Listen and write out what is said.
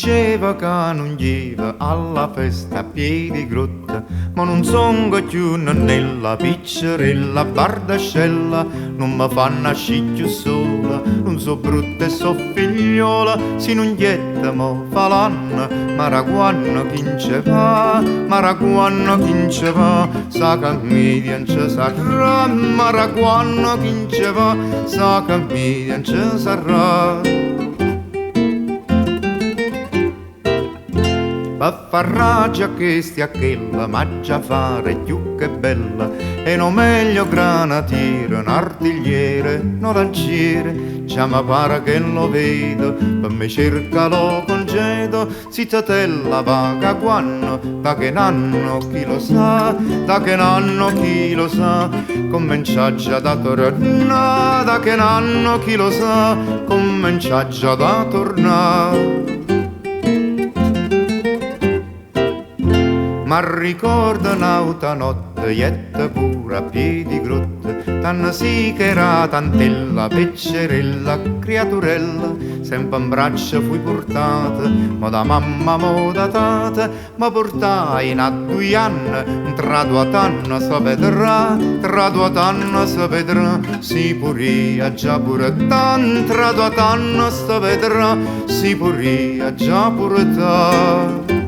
diceva che non giva alla festa a piedi grotta, ma non son più nella piccerella bardascella, non mi fanno nascere più sola, non so brutta e so figliola, si non ghetta mo fa l'anno, maraguanno chi ce va, maraguanno chi ce va, sa che mi ci sarà, maraguanno chi ce va, sa che mi ci sarà. Pa farragia che stia quella, ma già fare più che bella, e non meglio granatiere, un artigliere, non lanciere, già mi pare che lo vedo, per me cerca lo congedo, zittatella vaga guanno, da che nanno chi lo sa, da che nanno chi lo sa, comincia già da tornare, da che nanno chi lo sa, comincia già da tornare. Ma ricordo un'altra notte, ietta pure a piedi grotte, tanto sì che era tantella, peccerella, creaturella, sempre in braccio fui portata, ma da mamma, mo da tata, ma portai in a 2 anni, tra 2 anni si vedrà, tra 2 anni si vedrà, si puria già pure tanto, tra 2 anni si vedrà, si puria già pure tanto.